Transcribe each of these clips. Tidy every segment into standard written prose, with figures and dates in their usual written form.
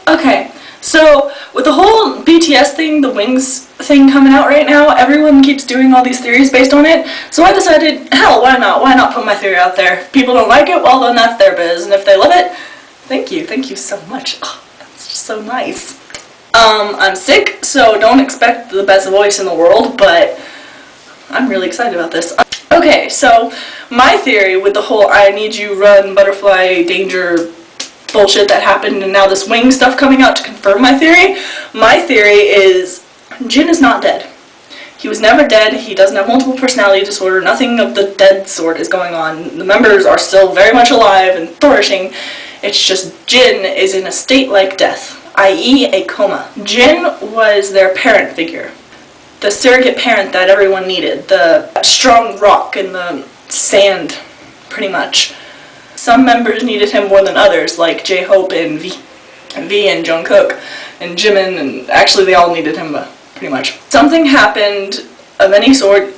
Okay, so with the whole BTS thing, the Wings thing coming out right now, everyone keeps doing all these theories based on it, so I decided, hell, why not? Why not put my theory out there? If people don't like it, well then that's their biz, and if they love it, thank you so much. Oh, that's just so nice. I'm sick, so don't expect the best voice in the world, but I'm really excited about this. Okay, so my theory with the whole I need you, run, butterfly, danger bullshit that happened and now this wing stuff coming out to confirm my theory is Jin is not dead. He was never dead, he doesn't have multiple personality disorder, nothing of the dead sort is going on. The members are still very much alive and flourishing. It's just Jin is in a state like death, i.e. a coma. Jin was their parent figure. The surrogate parent that everyone needed. The strong rock in the sand, pretty much. Some members needed him more than others, like J-Hope and V and Jungkook and Jimin, and actually they all needed him, pretty much. Something happened of any sort,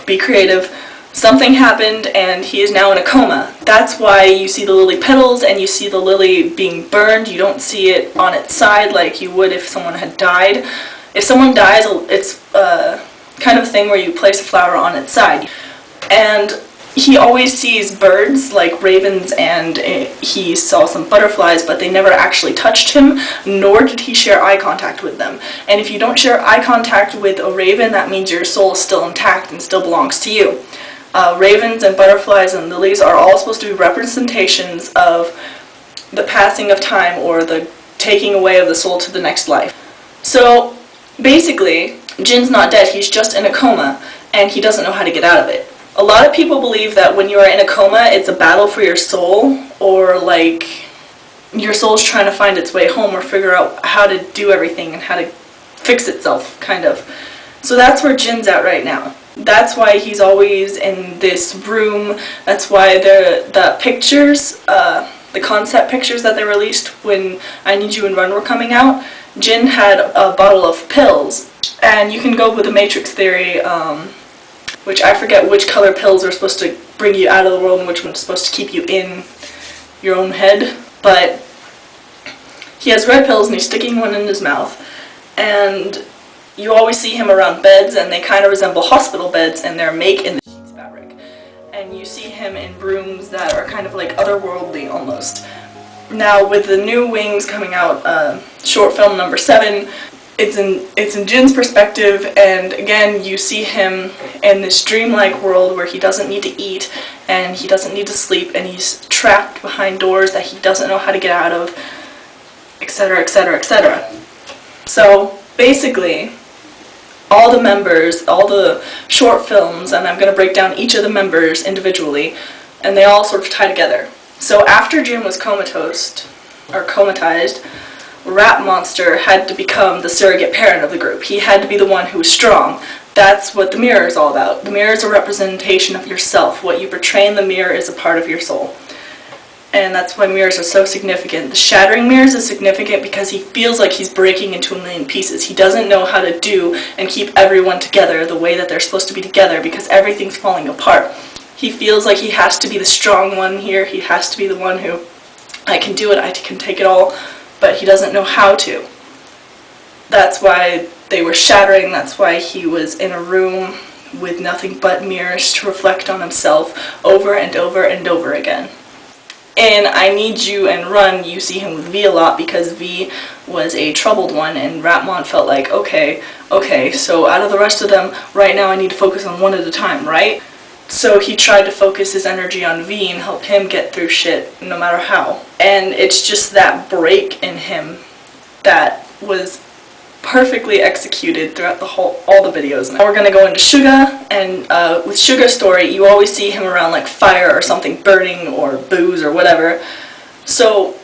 be creative, something happened and he is now in a coma. That's why you see the lily petals and you see the lily being burned. You don't see it on its side like you would if someone had died. If someone dies, it's kind of a thing where you place a flower on its side. And he always sees birds, like ravens, and he saw some butterflies, but they never actually touched him, nor did he share eye contact with them. And if you don't share eye contact with a raven, that means your soul is still intact and still belongs to you. Ravens and butterflies and lilies are all supposed to be representations of the passing of time or the taking away of the soul to the next life. So basically, Jin's not dead, he's just in a coma, and he doesn't know how to get out of it. A lot of people believe that when you are in a coma, it's a battle for your soul, or like your soul's trying to find its way home or figure out how to do everything and how to fix itself, kind of. So that's where Jin's at right now. That's why he's always in this room. That's why the pictures, the concept pictures that they released when I Need You and Run were coming out, Jin had a bottle of pills. And you can go with the Matrix theory, which I forget which color pills are supposed to bring you out of the world and which one's supposed to keep you in your own head. But he has red pills and he's sticking one in his mouth. And you always see him around beds, and they kind of resemble hospital beds, and they're make in the sheets fabric. And you see him in rooms that are kind of like otherworldly almost. Now with the new Wings coming out, short film number 7, it's in Jin's perspective, and again you see him in this dreamlike world where he doesn't need to eat and he doesn't need to sleep and he's trapped behind doors that he doesn't know how to get out of, etc, etc, etc. So basically all the members, all the short films, and I'm going to break down each of the members individually, and they all sort of tie together. So after Jin was comatized, Rat Monster had to become the surrogate parent of the group. He had to be the one who was strong. That's what the mirror is all about. The mirror is a representation of yourself. What you portray in the mirror is a part of your soul. And that's why mirrors are so significant. The shattering mirrors is significant because he feels like he's breaking into a million pieces. He doesn't know how to do and keep everyone together the way that they're supposed to be together because everything's falling apart. He feels like he has to be the strong one here. He has to be the one who, I can do it, I can take it all. But he doesn't know how to. That's why they were shattering, that's why he was in a room with nothing but mirrors to reflect on himself over and over and over again. In I Need You and Run, you see him with V a lot because V was a troubled one, and Ratmon felt like, okay, so out of the rest of them, right now I need to focus on one at a time, right? So he tried to focus his energy on V and help him get through shit no matter how. And it's just that break in him that was perfectly executed throughout all the videos. Now we're going to go into Suga, and with Suga's story, you always see him around like fire or something burning or booze or whatever. So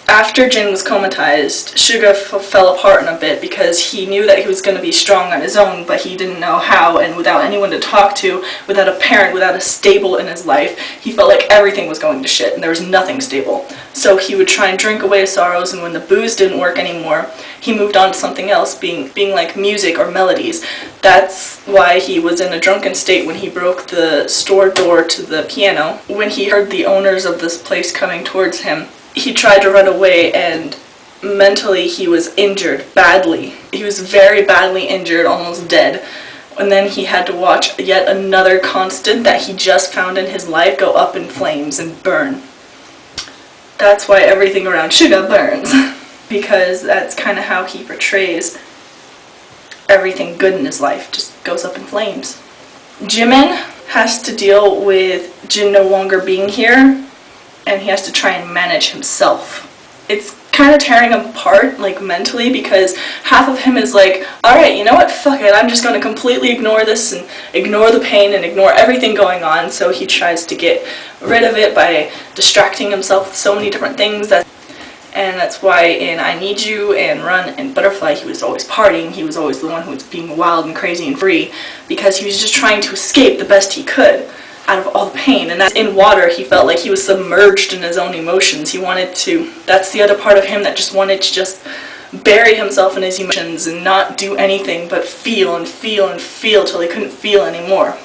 after Jin was comatized, Suga fell apart in a bit because he knew that he was going to be strong on his own, but he didn't know how, and without anyone to talk to, without a parent, without a stable in his life, he felt like everything was going to shit and there was nothing stable. So he would try and drink away his sorrows, and when the booze didn't work anymore, he moved on to something else, being like music or melodies. That's why he was in a drunken state when he broke the store door to the piano. When he heard the owners of this place coming towards him, he tried to run away, and mentally he was injured badly. He was very badly injured, almost dead. And then he had to watch yet another constant that he just found in his life go up in flames and burn. That's why everything around Suga burns. Because that's kind of how he portrays everything good in his life, just goes up in flames. Jimin has to deal with Jin no longer being here, and he has to try and manage himself. It's kind of tearing him apart, like, mentally, because half of him is like, alright, you know what, fuck it, I'm just going to completely ignore this and ignore the pain and ignore everything going on, so he tries to get rid of it by distracting himself with so many different things. And that's why in I Need You and Run and Butterfly he was always partying, he was always the one who was being wild and crazy and free, because he was just trying to escape the best he could out of all the pain. And that's in water, he felt like he was submerged in his own emotions. He wanted to, that's the other part of him that just wanted to just bury himself in his emotions and not do anything but feel and feel and feel till he couldn't feel anymore.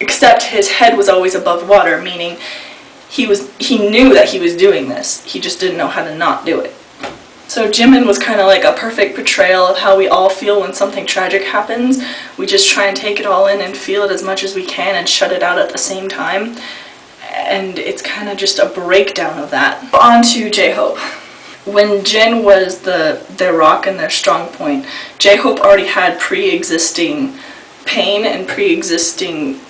Except his head was always above water, meaning he knew that he was doing this, he just didn't know how to not do it. So Jimin was kind of like a perfect portrayal of how we all feel when something tragic happens. We just try and take it all in and feel it as much as we can and shut it out at the same time. And it's kind of just a breakdown of that. On to J-Hope. When Jin was their rock and their strong point, J-Hope already had pre-existing pain and pre-existing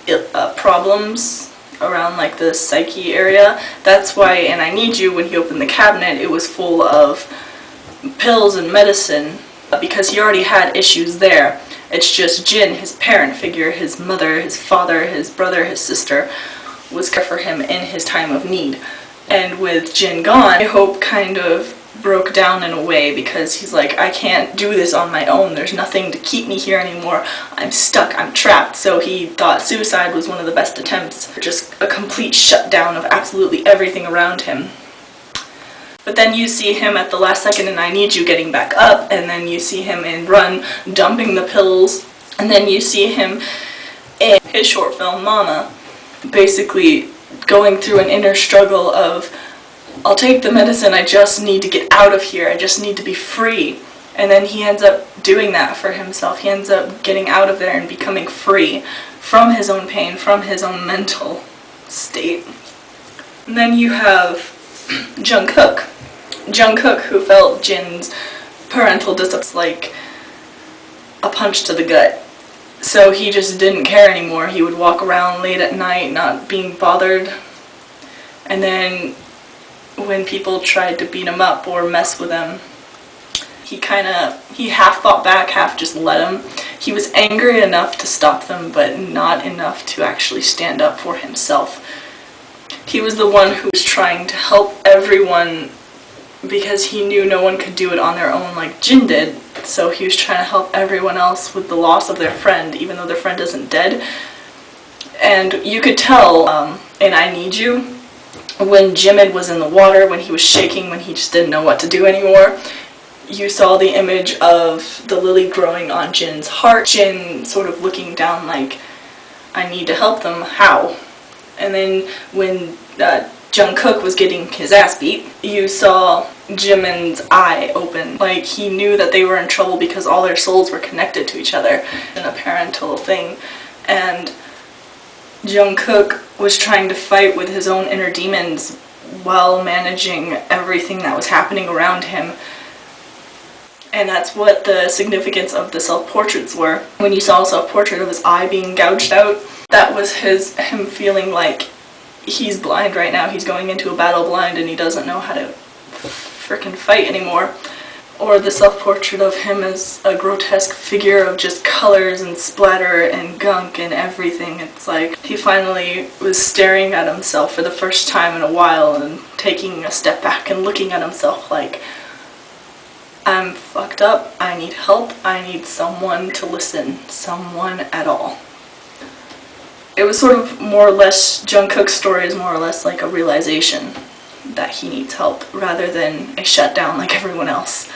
problems around like the psyche area. That's why in I Need You, when he opened the cabinet, it was full of pills and medicine, because he already had issues there. It's just Jin, his parent figure, his mother, his father, his brother, his sister, was there for him in his time of need. And with Jin gone, J-Hope kind of broke down in a way, because he's like, I can't do this on my own, there's nothing to keep me here anymore, I'm stuck, I'm trapped. So he thought suicide was one of the best attempts, just a complete shutdown of absolutely everything around him. But then you see him at the last second in I Need You getting back up, and then you see him in Run dumping the pills, and then you see him in his short film Mama basically going through an inner struggle of, I'll take the medicine, I just need to get out of here, I just need to be free. And then he ends up doing that for himself. He ends up getting out of there and becoming free from his own pain, from his own mental state. And then you have Jungkook. Jungkook, who felt Jin's parental discipline like a punch to the gut. So he just didn't care anymore. He would walk around late at night not being bothered. And then when people tried to beat him up or mess with him, he half fought back, half just let him. He was angry enough to stop them, but not enough to actually stand up for himself. He was the one who was trying to help everyone, because he knew no one could do it on their own like Jin did. So he was trying to help everyone else with the loss of their friend, even though their friend isn't dead. And you could tell in I Need You, when Jimin was in the water, when he was shaking, when he just didn't know what to do anymore, you saw the image of the lily growing on Jin's heart, Jin sort of looking down like, I need to help them, how? And then when Jungkook was getting his ass beat, you saw Jimin's eye open, like he knew that they were in trouble because all their souls were connected to each other in a parental thing. And Jungkook was trying to fight with his own inner demons while managing everything that was happening around him. And that's what the significance of the self-portraits were. When you saw a self-portrait of his eye being gouged out, that was him feeling like he's blind right now, he's going into a battle blind and he doesn't know how to frickin' fight anymore. Or the self-portrait of him as a grotesque figure of just colors and splatter and gunk and everything. It's like he finally was staring at himself for the first time in a while and taking a step back and looking at himself like, I'm fucked up, I need help, I need someone to listen, someone at all. It was sort of more or less, Jungkook's story is more or less like a realization that he needs help rather than a shutdown like everyone else.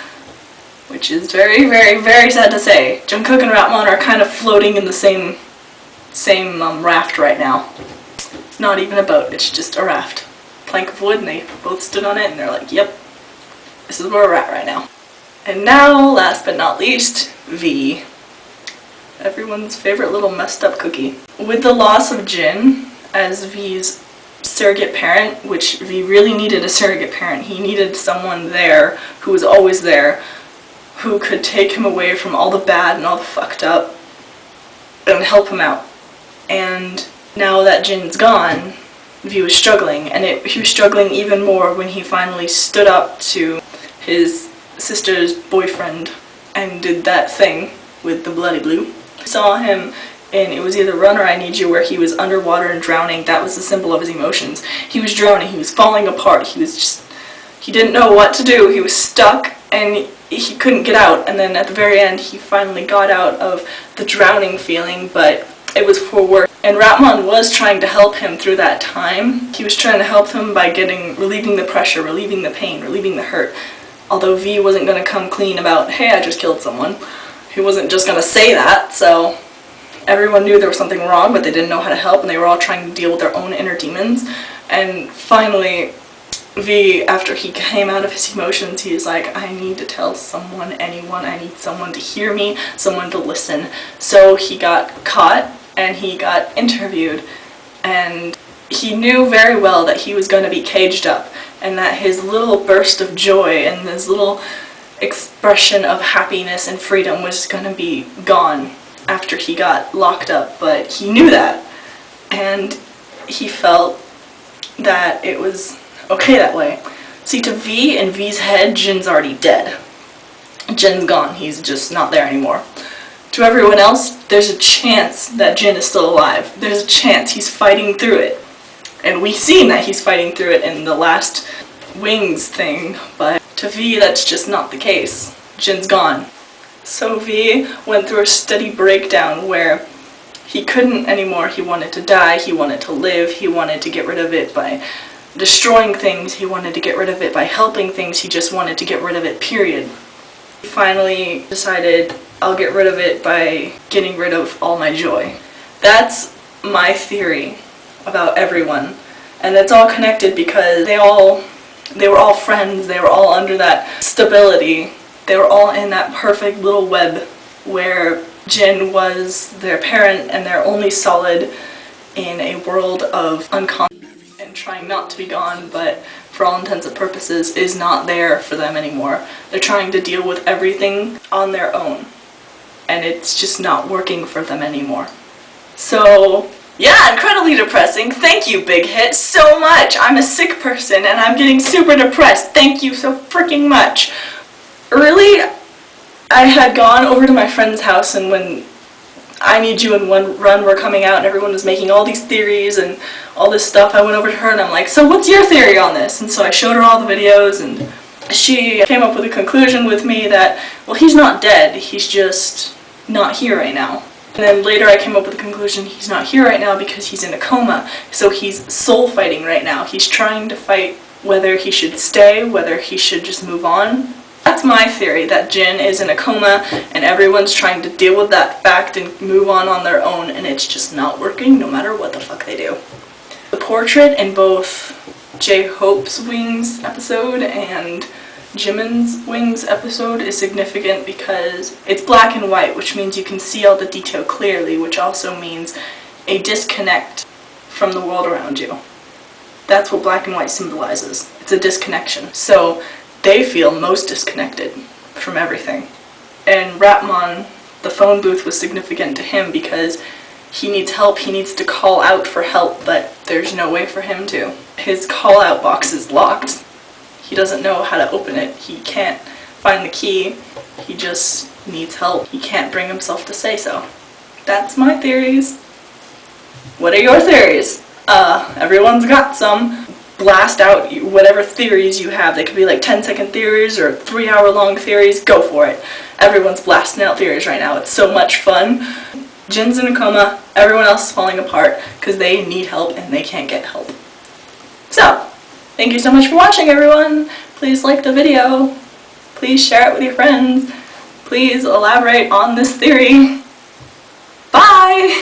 Which is very, very, very sad to say. Jungkook and Rapmon are kind of floating in the same raft right now. It's not even a boat, it's just a raft. Plank of wood, and they both stood on it and they're like, yep, This is where we're at right now. And now, last but not least, V. Everyone's favorite little messed up cookie. With the loss of Jin as V's surrogate parent, which V really needed a surrogate parent. He needed someone there who was always there, who could take him away from all the bad and all the fucked up and help him out. And now that Jin's gone, V was struggling, and he was struggling even more when he finally stood up to his sister's boyfriend and did that thing with the bloody blue. I saw him in It Was Either Run or I Need You, where he was underwater and drowning. That was the symbol of his emotions. He was drowning, he was falling apart, he didn't know what to do, he was stuck and he couldn't get out, and then at the very end he finally got out of the drowning feeling, but it was for work. And Ratmon was trying to help him through that time. He was trying to help him by relieving the pressure, relieving the pain, relieving the hurt. Although V wasn't going to come clean about, hey, I just killed someone. He wasn't just going to say that, so everyone knew there was something wrong, but they didn't know how to help, and they were all trying to deal with their own inner demons. And finally, V, after he came out of his emotions, he was like, I need to tell someone, anyone, I need someone to hear me, someone to listen. So he got caught, and he got interviewed, and he knew very well that he was going to be caged up, and that his little burst of joy and his little expression of happiness and freedom was going to be gone after he got locked up, but he knew that, and he felt that it was okay that way. See, to V, in V's head, Jin's already dead. Jin's gone, he's just not there anymore. To everyone else, there's a chance that Jin is still alive. There's a chance he's fighting through it. And we've seen that he's fighting through it in the last Wings thing, but to V, that's just not the case. Jin's gone. So V went through a steady breakdown where he couldn't anymore. He wanted to die, he wanted to live, he wanted to get rid of it by destroying things, he wanted to get rid of it by helping things, he just wanted to get rid of it, period. He finally decided, I'll get rid of it by getting rid of all my joy. That's my theory about everyone, and it's all connected because they were all friends, they were all under that stability, they were all in that perfect little web where Jin was their parent and their only solid in a world of unconscious and trying not to be gone, but for all intents and purposes is not there for them anymore. They're trying to deal with everything on their own, and it's just not working for them anymore. So yeah, incredibly depressing. Thank you, Big Hit, so much. I'm a sick person and I'm getting super depressed. Thank you so freaking much. Really, I had gone over to my friend's house, and when I Need You and One Run were coming out and everyone was making all these theories and all this stuff, I went over to her and I'm like, so what's your theory on this? And so I showed her all the videos, and she came up with a conclusion with me that, well, he's not dead, he's just not here right now. And then later I came up with the conclusion he's not here right now because he's in a coma, so he's soul fighting right now. He's trying to fight whether he should stay, whether he should just move on. That's my theory, that Jin is in a coma and everyone's trying to deal with that fact and move on their own, and it's just not working no matter what the fuck they do. The portrait in both J-Hope's Wings episode and Jimin's Wings episode is significant because it's black and white, which means you can see all the detail clearly, which also means a disconnect from the world around you. That's what black and white symbolizes. It's a disconnection. So they feel most disconnected from everything. And Ratmon, the phone booth, was significant to him because he needs help, he needs to call out for help, but there's no way for him to. His call out box is locked. He doesn't know how to open it. He can't find the key. He just needs help. He can't bring himself to say so. That's my theories. What are your theories? Everyone's got some. Blast out whatever theories you have. They could be like 10-second theories or 3-hour-long theories. Go for it. Everyone's blasting out theories right now. It's so much fun. Jin's in a coma. Everyone else is falling apart because they need help and they can't get help. So, thank you so much for watching, everyone. Please like the video. Please share it with your friends. Please elaborate on this theory. Bye!